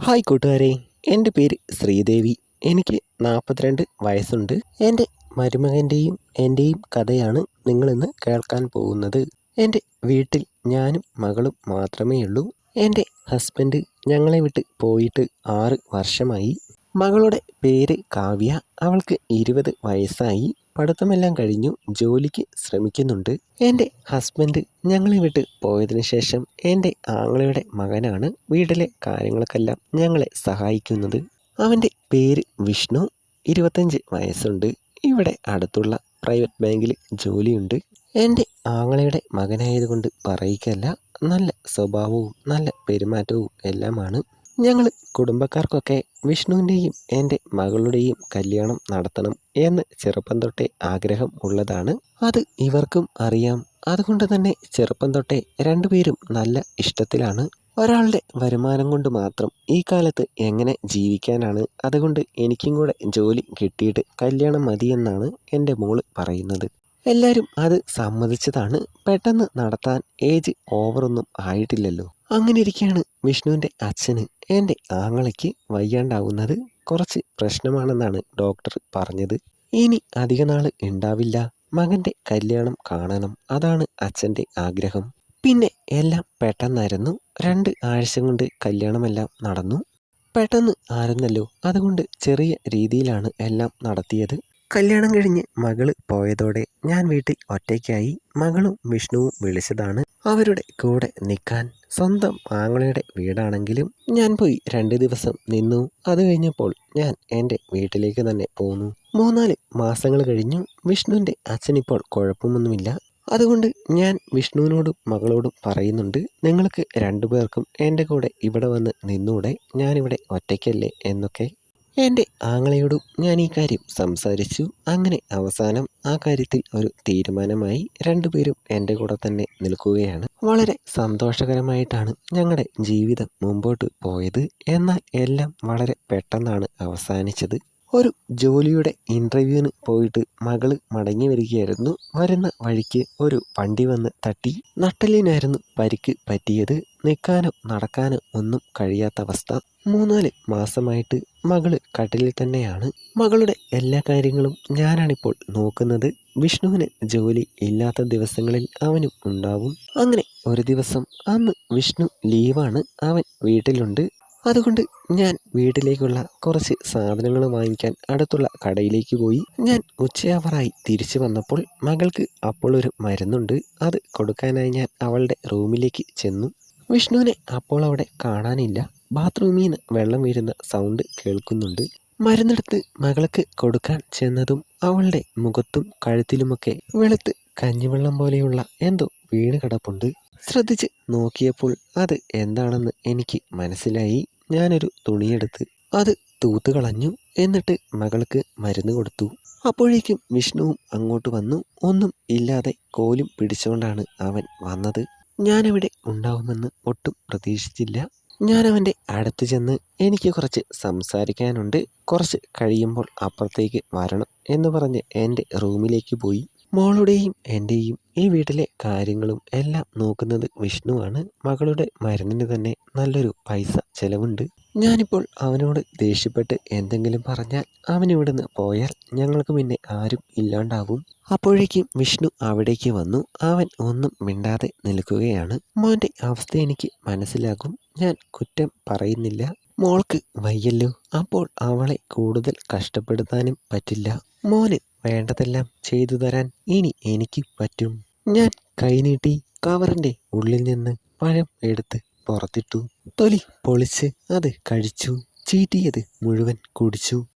Hi കൂട്ടുകാരെ, എൻ്റെ പേര് ശ്രീദേവി. എനിക്ക് 42 വയസ്സുണ്ട്. എൻ്റെ മരുമകൻ്റെയും എൻ്റെയും കഥയാണ് നിങ്ങളിന്ന് കേൾക്കാൻ പോകുന്നത്. എൻ്റെ വീട്ടിൽ ഞാനും മകളും മാത്രമേയുള്ളൂ. എൻ്റെ ഹസ്ബൻഡ് ഞങ്ങളെ വിട്ട് പോയിട്ട് 6 വർഷമായി. മകളുടെ പേര് കാവ്യ. അവൾക്ക് 20 വയസ്സായി. പഠിത്തമെല്ലാം കഴിഞ്ഞു ജോലിക്ക് ശ്രമിക്കുന്നുണ്ട്. എൻ്റെ ഹസ്ബൻഡ് ഞങ്ങളെ വിട്ട് പോയതിനു ശേഷം എൻ്റെ ആങ്ങളയുടെ മകനാണ് വീട്ടിലെ കാര്യങ്ങൾക്കെല്ലാം ഞങ്ങളെ സഹായിക്കുന്നത്. അവൻ്റെ പേര് വിഷ്ണു. 25 വയസ്സുണ്ട്. ഇവിടെ അടുത്തുള്ള പ്രൈവറ്റ് ബാങ്കിൽ ജോലിയുണ്ട്. എൻ്റെ ആങ്ങളയുടെ മകനായതുകൊണ്ട് പറയിക്കല്ല, നല്ല സ്വഭാവവും നല്ല പെരുമാറ്റവും എല്ലാമാണ്. ഞങ്ങൾ കുടുംബക്കാർക്കൊക്കെ വിഷ്ണുവിൻ്റെയും എൻ്റെ മകളുടെയും കല്യാണം നടത്തണം എന്ന് ചെറുപ്പം തൊട്ടേ ആഗ്രഹം ഉള്ളതാണ്. അത് ഇവർക്കും അറിയാം. അതുകൊണ്ട് തന്നെ ചെറുപ്പം തൊട്ടേ രണ്ടുപേരും നല്ല ഇഷ്ടത്തിലാണ്. ഒരാളുടെ വരുമാനം കൊണ്ട് മാത്രം ഈ കാലത്ത് എങ്ങനെ ജീവിക്കാനാണ്? അതുകൊണ്ട് എനിക്കും കൂടെ ജോലി കിട്ടിയിട്ട് കല്യാണം മതിയെന്നാണ് എൻ്റെ മോള് പറയുന്നത്. എല്ലാവരും അത് സമ്മതിച്ചതാണ്. പെട്ടെന്ന് നടത്താൻ ഏജ് ഓവറൊന്നും ആയിട്ടില്ലല്ലോ. അങ്ങനെ ഇരിക്കുകയാണ് വിഷ്ണുവിൻ്റെ അച്ഛന് എൻ്റെ ആങ്ങളയ്ക്ക് വയ്യാണ്ടാവുന്നത്. കുറച്ച് പ്രശ്നമാണെന്നാണ് ഡോക്ടർ പറഞ്ഞത്. ഇനി അധിക നാൾ ഉണ്ടാവില്ല. മകൻ്റെ കല്യാണം കാണണം, അതാണ് അച്ഛൻ്റെ ആഗ്രഹം. പിന്നെ എല്ലാം പെട്ടെന്നായിരുന്നു. 2 ആഴ്ച കൊണ്ട് കല്യാണമെല്ലാം നടന്നു. പെട്ടെന്ന് ആയിരുന്നല്ലോ, അതുകൊണ്ട് ചെറിയ രീതിയിലാണ് എല്ലാം നടത്തിയത്. കല്യാണം കഴിഞ്ഞ് മകള് പോയതോടെ ഞാൻ വീട്ടിൽ ഒറ്റയ്ക്കായി. മകളും വിഷ്ണുവും വിളിച്ചതാണ് അവരുടെ കൂടെ നിൽക്കാൻ. സ്വന്തം ആങ്ങളയുടെ വീടാണെങ്കിലും ഞാൻ പോയി 2 ദിവസം നിന്നു. അത് കഴിഞ്ഞപ്പോൾ ഞാൻ എൻ്റെ വീട്ടിലേക്ക് തന്നെ പോന്നു. 3-4 മാസങ്ങൾ കഴിഞ്ഞു. വിഷ്ണുവിൻ്റെ അച്ഛനിപ്പോൾ കുഴപ്പമൊന്നുമില്ല. അതുകൊണ്ട് ഞാൻ വിഷ്ണുവിനോടും മകളോടും പറയുന്നുണ്ട്, നിങ്ങൾക്ക് 2 പേർക്കും എൻ്റെ കൂടെ ഇവിടെ വന്ന് നിന്നൂടെ? ഞാനിവിടെ ഒറ്റയ്ക്കല്ലേ എന്നൊക്കെ. എൻ്റെ ആങ്ങളയോടും ഞാൻ ഈ കാര്യം സംസാരിച്ചു. അങ്ങനെ അവസാനം ആ കാര്യത്തിൽ ഒരു തീരുമാനമായി. 2 പേരും എൻ്റെ കൂടെ തന്നെ നിൽക്കുകയാണ്. വളരെ സന്തോഷകരമായിട്ടാണ് ഞങ്ങളുടെ ജീവിതം മുമ്പോട്ട് പോയത്. എന്നാൽ എല്ലാം വളരെ പെട്ടെന്നാണ് അവസാനിച്ചത്. ഒരു ജോലിയുടെ ഇൻ്റർവ്യൂവിന് പോയിട്ട് മകള് മടങ്ങി വരികയായിരുന്നു. വരുന്ന വഴിക്ക് ഒരു വണ്ടി വന്ന് തട്ടി. നട്ടെല്ലിനായിരുന്നു പരിക്ക് പറ്റിയത്. നിൽക്കാനോ നടക്കാനോ ഒന്നും കഴിയാത്ത അവസ്ഥ. 3-4 മാസമായിട്ട് മകള് കട്ടിലിൽ തന്നെയാണ്. മകളുടെ എല്ലാ കാര്യങ്ങളും ഞാനാണിപ്പോൾ നോക്കുന്നത്. വിഷ്ണുവിന് ജോലി ഇല്ലാത്ത ദിവസങ്ങളിൽ അവനും ഉണ്ടാവും. അങ്ങനെ ഒരു ദിവസം അന്ന് വിഷ്ണു ലീവാണ്, അവൻ വീട്ടിലുണ്ട്. അതുകൊണ്ട് ഞാൻ വീട്ടിലേക്കുള്ള കുറച്ച് സാധനങ്ങൾ വാങ്ങിക്കാൻ അടുത്തുള്ള കടയിലേക്ക് പോയി. ഞാൻ ഉച്ചയാവറായി തിരിച്ചു വന്നപ്പോൾ മകൾക്ക് അപ്പോൾ ഒരു മരുന്നുണ്ട്. അത് കൊടുക്കാനായി ഞാൻ അവളുടെ റൂമിലേക്ക് ചെന്നു. വിഷ്ണുവിനെ അപ്പോൾ അവിടെ കാണാനില്ല. ബാത്റൂമിൽ നിന്ന് വെള്ളം വീഴുന്ന സൗണ്ട് കേൾക്കുന്നുണ്ട്. മരുന്നെടുത്ത് മകൾക്ക് കൊടുക്കാൻ ചെന്നതും അവളുടെ മുഖത്തും കഴുത്തിലുമൊക്കെ വെളുത്ത് കഞ്ഞിവെള്ളം പോലെയുള്ള എന്തോ വീണ് കിടപ്പുണ്ട്. ശ്രദ്ധിച്ച് നോക്കിയപ്പോൾ അത് എന്താണെന്ന് എനിക്ക് മനസ്സിലായി. ഞാനൊരു തുണിയെടുത്ത് അത് തൂത്തുകളഞ്ഞു. എന്നിട്ട് മകൾക്ക് മരുന്ന് കൊടുത്തു. അപ്പോഴേക്കും വിഷ്ണുവും അങ്ങോട്ട് വന്നു. ഒന്നും ഇല്ലാതെ കോലും പിടിച്ചുകൊണ്ടാണ് അവൻ വന്നത്. ഞാനവിടെ ഉണ്ടാവുമെന്ന് ഒട്ടും പ്രതീക്ഷിച്ചില്ല. ഞാൻ അവൻ്റെ അടുത്ത് ചെന്ന്, എനിക്ക് കുറച്ച് സംസാരിക്കാനുണ്ട്, കുറച്ച് കഴിയുമ്പോൾ അപ്പുറത്തേക്ക് വരണം എന്ന് പറഞ്ഞ് എൻ്റെ റൂമിലേക്ക് പോയി. മോളുടെയും എൻ്റെയും ഈ വീട്ടിലെ കാര്യങ്ങളും എല്ലാം നോക്കുന്നത് വിഷ്ണുവാണ്. മകളുടെ മരുന്നിന് തന്നെ നല്ലൊരു പൈസ ചെലവുണ്ട്. ഞാനിപ്പോൾ അവനോട് ദേഷ്യപ്പെട്ട് എന്തെങ്കിലും പറഞ്ഞാൽ അവനിവിടുന്ന് പോയാൽ ഞങ്ങൾക്ക് പിന്നെ ആരും ഇല്ലാണ്ടാവും. അപ്പോഴേക്കും വിഷ്ണു അവിടേക്ക് വന്നു. അവൻ ഒന്നും മിണ്ടാതെ നിൽക്കുകയാണ്. മോൻ്റെ അവസ്ഥ എനിക്ക് മനസ്സിലാകും. ഞാൻ കുറ്റം പറയുന്നില്ല. മോൾക്ക് വയ്യല്ലോ, അപ്പോൾ അവളെ കൂടുതൽ കഷ്ടപ്പെടുത്താനും പറ്റില്ല. മോന് വേണ്ടതെല്ലാം ചെയ്തു തരാൻ ഇനി എനിക്ക് പറ്റും. ഞാൻ കൈനീട്ടി കവറിൻ്റെ ഉള്ളിൽ നിന്ന് പഴം എടുത്ത് പുറത്തിട്ടു. തൊലി പൊളിച്ച് അത് കഴിച്ചു. ചീറ്റിയത് മുഴുവൻ കുടിച്ചു.